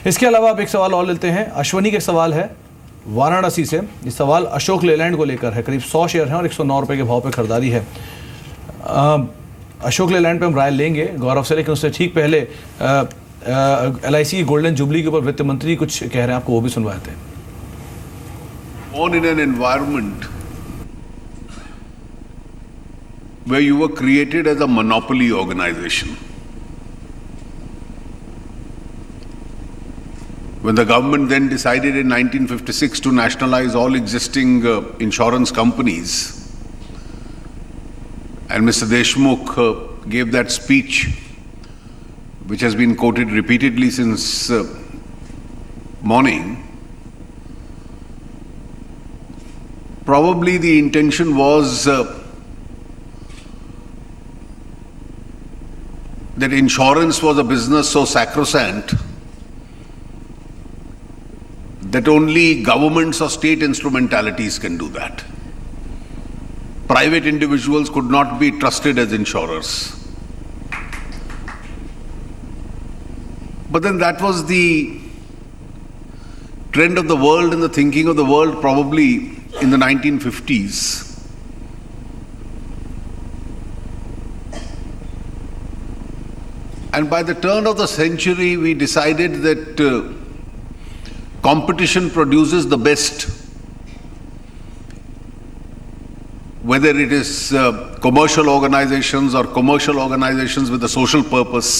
इसके अलावा आप एक सवाल और लेते हैं। अश्वनी का सवाल है वाराणसी से। ये सवाल अशोक लेलैंड को लेकर है। करीब 100 शेयर हैं और 109 रुपये के भाव पे खरीदारी है। अशोक लेलैंड पे हम राय लेंगे गौरव से, लेकिन उससे ठीक पहले LIC गोल्डन जुबली के ऊपर वित्त मंत्री कुछ कह रहे हैं, आपको वो भी सुनवाते हैं। Born in an environment where you were created as a monopoly organization. When the government then decided in 1956 to nationalize all existing insurance companies, and Mr. Deshmukh gave that speech, which has been quoted repeatedly since morning, probably the intention was that insurance was a business so sacrosanct that only governments or state instrumentalities can do that. Private individuals could not be trusted as insurers. But then that was the trend of the world and the thinking of the world probably in the 1950s. And by the turn of the century, we decided that competition produces the best, whether it is commercial organizations or commercial organizations with a social purpose,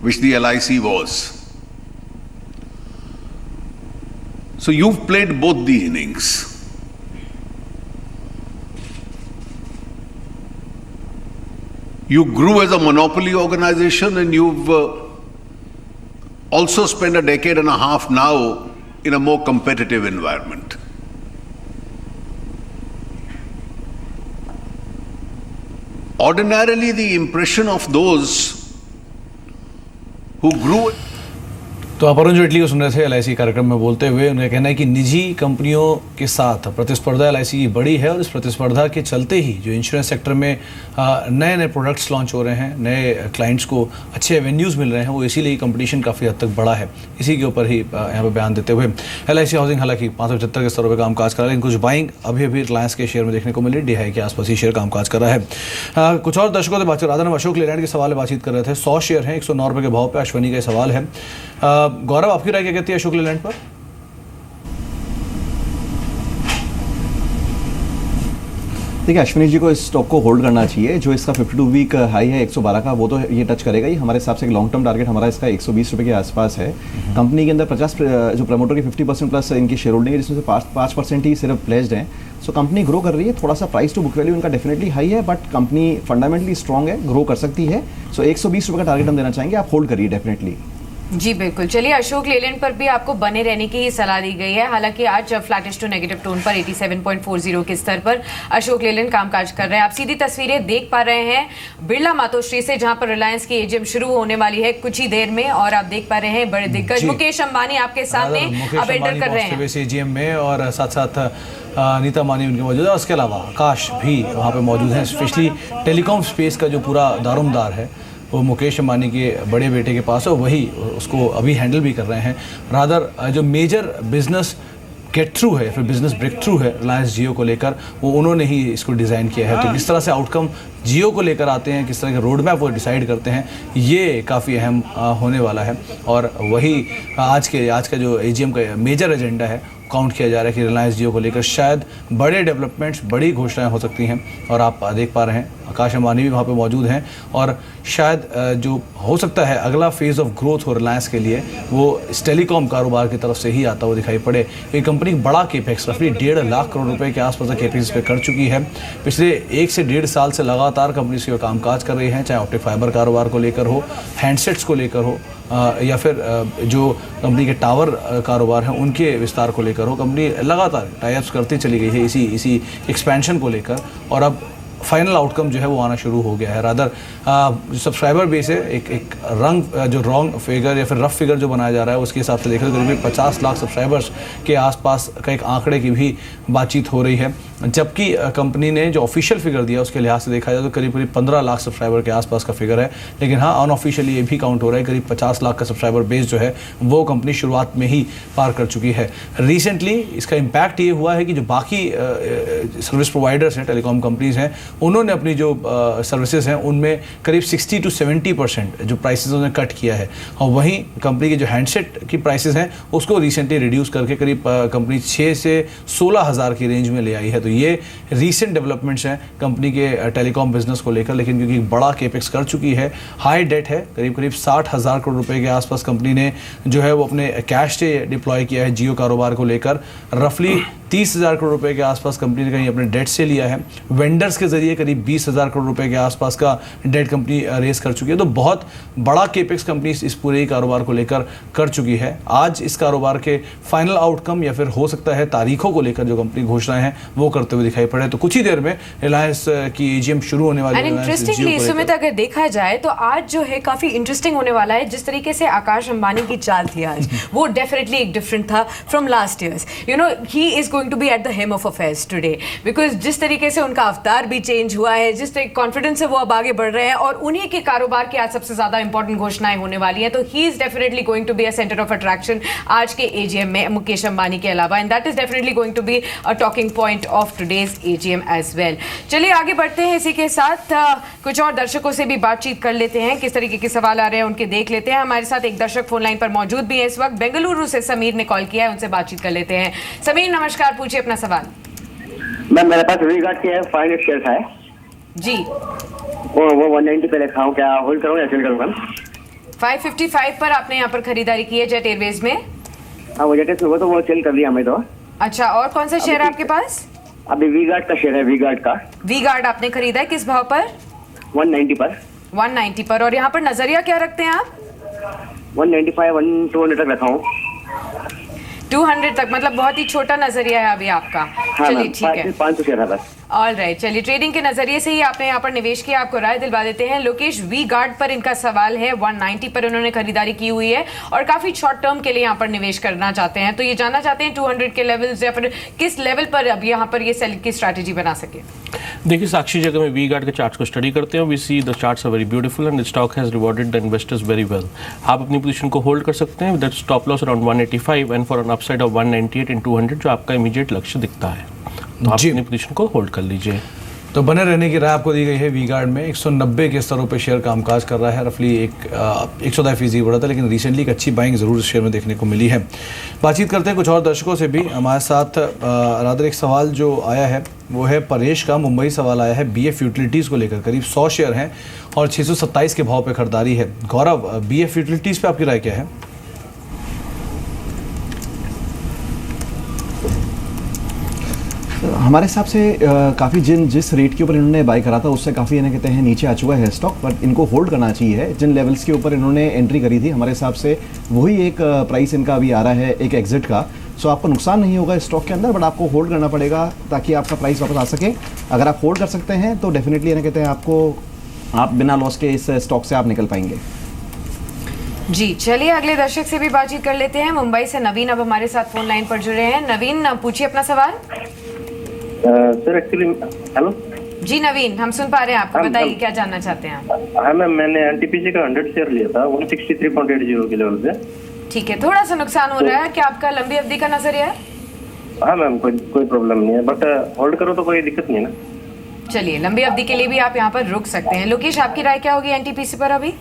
which the LIC was. So you've played both the innings. You grew as a monopoly organization, and you've also spent a decade and a half now in a more competitive environment. Ordinarily, the impression of those who grew. तो आप अरुण जेटली को सुन रहे थे LIC कार्यक्रम में बोलते हुए। उनका कहना है कि निजी कंपनियों के साथ प्रतिस्पर्धा LIC की बड़ी है, और इस प्रतिस्पर्धा के चलते ही जो इंश्योरेंस सेक्टर में नए नए प्रोडक्ट्स लॉन्च हो रहे हैं, नए क्लाइंट्स को अच्छे एवेन्यूज़ मिल रहे हैं, वो इसीलिए कंपटीशन काफ़ी हद तक बड़ा है। इसी के ऊपर ही यहाँ पर बयान देते हुए LIC हाउसिंग हालांकि 575 के स्तरों पर कामकाज कर रहा है, लेकिन कुछ बाइंग अभी रिलायंस के शेयर में देखने को मिली। DI के आसपास ही शेयर कामकाज कर रहा है। कुछ और दर्शकों से बातचीत, राधा अशोक लेलैंड के सवाल बातचीत कर रहे थे। 100 शेयर हैं 109 रुपये के भाव पर। अश्वनी का सवाल है। गौरव, आपकी राय क्या कहती है अशोक लेलैंड पर? देखिए, अश्विनी जी को इस स्टॉक को होल्ड करना चाहिए। जो इसका 52 वीक हाई है 112 का, वो तो ये टच करेगा ही। हमारे हिसाब से एक लॉन्ग टर्म टारगेट हमारा इसका 120 रुपये के आसपास है। कंपनी के अंदर 50 जो प्रमोटर की 50% प्लस इनकी शेयर होल्डिंग है, जिसमें से 5% ही सिर्फ प्लेस्ड हैं। सो कंपनी ग्रो कर रही है। थोड़ा सा प्राइस टू बुक वैल्यू इनका डेफिनेटली हाई है, बट कंपनी फंडामेंटली स्ट्रॉन्ग है, ग्रो कर सकती है। सो 120 रुपये का टारगेट हम देना चाहेंगे। आप होल्ड करिए डेफिनेटली। जी बिल्कुल। चलिए, अशोक लेलैंड पर भी आपको बने रहने की ही सलाह दी गई है। हालांकि आज फ्लैटिश टू नेगेटिव टोन पर 87.40 के स्तर पर अशोक लेलैंड कामकाज कर रहे हैं। आप सीधी तस्वीरें देख पा रहे हैं बिरला मातोश्री से, जहां पर रिलायंस की AGM शुरू होने वाली है कुछ ही देर में, और आप देख पा रहे हैं बड़े दिग्गज मुकेश अंबानी आपके सामने अब एंटर कर रहे हैं AGM में, और साथ साथ नीता अंबानी उनके मौजूद है। उसके अलावा आकाश भी वहाँ पे मौजूद हैं। स्पेशली टेलीकॉम स्पेस का जो पूरा दारोमदार है वो मुकेश अंबानी के बड़े बेटे के पास है, वही उसको अभी हैंडल भी कर रहे हैं। रादर जो मेजर बिजनेस गेट थ्रू है, फिर बिजनेस ब्रेक थ्रू है रिलायंस जियो को लेकर, वो उन्होंने ही इसको डिज़ाइन किया है। तो किस तरह से आउटकम जियो को लेकर आते हैं, किस तरह के रोड मैप वो डिसाइड करते हैं, ये काफ़ी अहम होने वाला है। और वही आज का जो AGM का मेजर एजेंडा है, काउंट किया जा रहा है कि रिलायंस जियो को लेकर शायद बड़े डेवलपमेंट्स, बड़ी घोषणाएं हो सकती हैं। और आप देख पा रहे हैं आकाश अंबानी भी वहाँ पे मौजूद हैं, और शायद जो हो सकता है अगला फेज़ ऑफ ग्रोथ हो रिलायंस के लिए, वो इस टेलीकॉम कारोबार की तरफ से ही आता हुआ दिखाई पड़े। ये कंपनी बड़ा केपेक्स रफली 1.5 लाख करोड़ रुपए के आसपास केपेक्स पे कर चुकी है। पिछले 1 से 1.5 साल से लगातार कंपनी से कामकाज कर रही है, चाहे ऑप्टिक फाइबर कारोबार को लेकर हो, हैंडसेट्स को लेकर हो, या फिर जो कंपनी के टावर कारोबार हैं उनके विस्तार को लेकर हो। कंपनी लगातार टाई अप्स करती चली गई है इसी एक्सपेंशन को लेकर, और अब फाइनल आउटकम जो है वो आना शुरू हो गया है। रादर जो सब्सक्राइबर बेस है, एक रंग जो रॉन्ग फिगर या फिर रफ फिगर जो बनाया जा रहा है उसके हिसाब से देखें तो करीब 50 लाख सब्सक्राइबर्स के आसपास का एक आंकड़े की भी बातचीत हो रही है, जबकि कंपनी ने जो ऑफिशियल फिगर दिया उसके लिहाज से देखा जाए तो करीब 15 लाख सब्सक्राइबर के आसपास का फिगर है। लेकिन हाँ, अनऑफिशियली ये भी काउंट हो रहा है करीब 50 लाख का सब्सक्राइबर बेस जो है वो कंपनी शुरुआत में ही पार कर चुकी है। रिसेंटली इसका इम्पैक्ट ये हुआ है कि जो बाकी सर्विस प्रोवाइडर्स हैं, टेलीकॉम कंपनीज हैं, उन्होंने अपनी जो सर्विसेज हैं उनमें करीब 60 to 70% जो प्राइसेस उन्होंने कट किया है, और वहीं कंपनी के जो हैंडसेट की प्राइसेस हैं उसको रिसेंटली रिड्यूस करके करीब कंपनी 6 से 16 हज़ार की रेंज में ले आई है। तो ये रीसेंट डेवलपमेंट्स हैं कंपनी के टेलीकॉम बिजनेस को लेकर। लेकिन क्योंकि बड़ा केपेक्स कर चुकी है, हाई डेट है, करीब 60,000 करोड़ रुपए के आसपास कंपनी ने जो है वो अपने कैश से डिप्लॉय किया है जियो कारोबार को लेकर। रफली 30,000 करोड़ रुपए के आसपास कंपनी ने कहीं अपने डेट से लिया है। वेंडर्स के जरिए करीब 20,000 करोड़ रुपए के आसपास का डेट कंपनी रेस कर चुकी है। तो बहुत बड़ा केपेक्स कंपनी इस पूरे ही कारोबार को लेकर कर चुकी है। आज इस कारोबार के फाइनल आउटकम या फिर हो सकता है तारीखों को लेकर जो कंपनी घोषणाएं हैं वो करते हुए दिखाई पड़े। तो कुछ ही देर में रिलायंस की एजीएम शुरू होने वाली है। इंटरेस्टिंगली सुमित, अगर देखा जाए तो आज जो है काफी इंटरेस्टिंग होने वाला है। जिस तरीके से आकाश अंबानी की चाल थी आज, वो डेफिनेटली एक डिफरेंट था from last years. You know, he is going to be at the helm of affairs today, because जिस तरीके से उनका अवतार भी चेंज हुआ है, जिस कॉन्फिडेंस से वो अब आगे बढ़ रहे हैं, और उन्हीं के कारोबार की आज सबसे ज्यादा इंपॉर्टेंट घोषणाएं होने वाली हैं। तो he is definitely going to be a centre of attraction आज के एजीएम में, मुकेश अंबानी के अलावा, and that is definitely going to be a talking point of today's AGM as well. चलिए आगे बढ़ते हैं, इसी के साथ कुछ और दर्शकों से भी बातचीत कर लेते हैं, किस तरीके के सवाल आ रहे हैं उनके देख लेते हैं। हमारे साथ एक दर्शक फोन लाइन पर मौजूद भी है इस वक्त, बेंगलुरु से समीर ने कॉल किया है, उनसे बातचीत कर लेते हैं। समीर नमस्कार, पूछिए अपना सवाल। मैम, मेरे पास वी-गार्ड के 5 शेयर है जी, वो 190 पे रखा हूँ, क्या होल्ड करूँ या सेल करूँ मैम? 555 पर आपने यहाँ पर खरीदारी की है जेट एयरवेज में। हाँ, वो जेट में वो सेल कर दिया मैं तो। अच्छा, और कौन सा शेयर है आपके पास? अभी वी-गार्ड का शेयर है, वी-गार्ड का। वी-गार्ड आपने खरीदा है किस भाव पर? 190 पर। 190 पर। और यहाँ पर नजरिया क्या रखते हैं आप? 195, 200 तक रखा हूँ। 200 तक, मतलब बहुत ही छोटा नजरिया है अभी आपका। हाँ चलिए मैम, ठीक है, 500 शेयर है बस। ऑल राइट, चलिए ट्रेडिंग के नजरिए से ही आपने यहाँ पर निवेश किया, आपको राय दिलवा देते हैं। लोकेश, वी-गार्ड पर इनका सवाल है, 190 पर उन्होंने खरीदारी की हुई है और काफी शॉर्ट टर्म के लिए यहाँ पर निवेश करना चाहते हैं। तो ये जानना चाहते हैं 200 के लेवल्स या फिर किस लेवल पर अब यहाँ पर ये सेल की स्ट्रैटेजी बना सके। देखिए साक्षी, जगह में वी-गार्ड के चार्ट्स को स्टडी करते हैं, we see the charts are very beautiful and the stock has rewarded the investors very well. आप अपनी पोजीशन को होल्ड कर सकते हैं with stop loss around 185 and for an upside of 198 in 200 जो आपका इमीडिएट लक्ष्य दिखता है। तो आप अपनी पोजीशन को होल्ड कर लीजिए। तो बने रहने की राय आपको दी गई है। वी-गार्ड में 190 के स्तरों पे शेयर कामकाज कर रहा है, रफली 110% बढ़ा था, लेकिन रिसेंटली एक अच्छी बाइंग ज़रूर इस शेयर में देखने को मिली है। बातचीत करते हैं कुछ और दर्शकों से भी हमारे साथ। रादर एक सवाल जो आया है वो है परेश का, मुंबई सवाल आया है बीएफ यूटिलिटीज़ को लेकर। करीब 100 शेयर हैं और 627 के भाव पे खरीदारी है। गौरव, बीएफ यूटिलिटीज़ पे आपकी राय क्या है? हमारे हिसाब से काफ़ी जिस रेट के ऊपर इन्होंने बाय करा था उससे काफ़ी इन्हें कहते हैं नीचे आ चुका है स्टॉक, बट इनको होल्ड करना चाहिए। जिन लेवल्स के ऊपर इन्होंने एंट्री करी थी हमारे हिसाब से वही एक प्राइस इनका अभी आ रहा है एक एग्जिट का। सो आपको नुकसान नहीं होगा स्टॉक के अंदर, बट आपको होल्ड करना पड़ेगा ताकि आपका प्राइस वापस आ सके। अगर आप होल्ड कर सकते हैं तो डेफिनेटली इन्हें कहते हैं आप बिना लॉस के इस स्टॉक से आप निकल पाएंगे। जी, चलिए अगले दर्शक से भी बातचीत कर लेते हैं। मुंबई से नवीन अब हमारे साथ फोन लाइन पर जुड़े हैं। नवीन, पूछिए अपना सवाल। सर एक्चुअली, हेलो जी नवीन, हम सुन पा रहे हैं आपको, बताइए क्या जानना चाहते हैं आप? हाँ मैम, मैंने एनटीपीसी का 100 शेयर लिया था 163.80 के लेवल पे। ठीक है, थोड़ा सा नुकसान हो रहा है, क्या आपका लंबी अवधि का नजरिया है? हाँ मैम, कोई प्रॉब्लम नहीं है, बट होल्ड करो तो कोई दिक्कत नहीं है ना। चलिए, लंबी अवधि के लिए भी आप यहाँ पर रुक सकते हैं। लोकेश, आपकी राय क्या होगी एनटीपीसी पर अभी?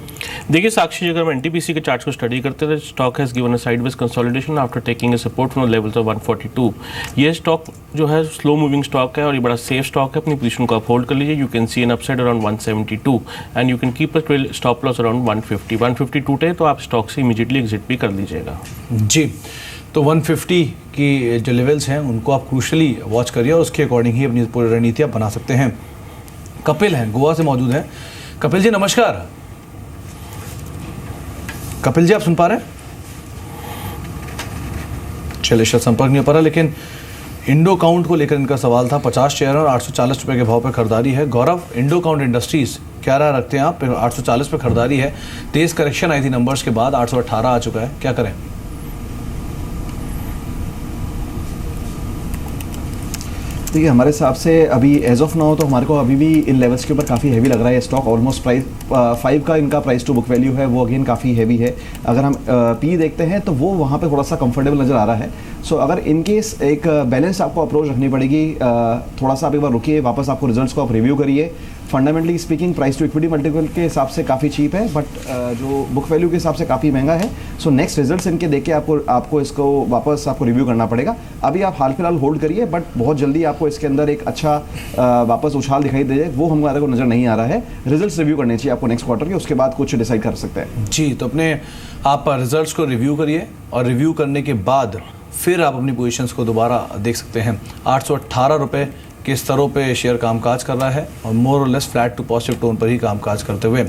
देखिए साक्षी, अगर हम एनटीपीसी के चार्ट्स को स्टडी करते हैं, stock has given a sideways consolidation after taking a support from levels of 142। ये स्टॉक जो है स्लो मूविंग स्टॉक है और ये बड़ा सेफ स्टॉक है। अपनी पोजीशन को आप होल्ड कर लीजिए। You can see an upside around 172 and you can keep a stop loss around 150। 150 टूटे तो आप स्टॉक से इमीडिएटली एग्जिट भी कर लीजिएगा। जी, तो 150 की जो लेवल्स हैं उनको आप क्रूशली वॉच करिए और उसके अकॉर्डिंग ही अपनी पूरी रणनीति आप बना सकते हैं। कपिल हैं, गोवा से मौजूद हैं। कपिल जी नमस्कार। कपिल जी, आप सुन पा रहे हैं? चलिए, शायद संपर्क नहीं हो पा रहा, लेकिन इंडो काउंट को लेकर इनका सवाल था, 50 शेयर और 840 रुपए के भाव पर खरीदारी है। गौरव, इंडो काउंट इंडस्ट्रीज क्या राय रखते हैं आप? 840 पे खरीदारी है, तेज करेक्शन आई थी नंबर्स के बाद, 818 आ चुका है, क्या करें? देखिए हमारे हिसाब से अभी एज ऑफ नाउ तो हमारे को अभी भी इन लेवल्स के ऊपर काफ़ी हैवी लग रहा है स्टॉक। ऑलमोस्ट प्राइस 5 का इनका प्राइस टू बुक वैल्यू है, वो अगेन काफ़ी हैवी है। अगर हम पी देखते हैं तो वो वहाँ पे थोड़ा सा कंफर्टेबल नज़र आ रहा है। सो अगर इन केस एक बैलेंस आपको अप्रोच रखनी पड़ेगी, थोड़ा सा आप एक बार रुकिए, वापस आपको रिजल्ट्स को आप रिव्यू करिए। Fundamentally speaking price to equity multiple के हिसाब से काफ़ी चीप है, बट जो बुक वैल्यू के हिसाब से काफ़ी महंगा है। सो नेक्स्ट रिजल्ट्स इनके देख के आपको इसको वापस आपको रिव्यू करना पड़ेगा। अभी आप हाल फिलहाल होल्ड करिए, बट बहुत जल्दी आपको इसके अंदर एक अच्छा वापस उछाल दिखाई दे जाए, वो हमारे को नज़र नहीं आ रहा है। रिजल्ट्स रिव्यू करने चाहिए आपको नेक्स्ट क्वार्टर के, उसके बाद कुछ डिसाइड कर सकते हैं। जी, तो अपने आप रिजल्ट्स को रिव्यू करिए और रिव्यू करने के बाद फिर आप अपनी पोजीशंस को दोबारा देख सकते हैं। 818 रुपये के स्तरों पे शेयर कामकाज कर रहा है और more or less flat to positive tone पर ही कामकाज करते हुए।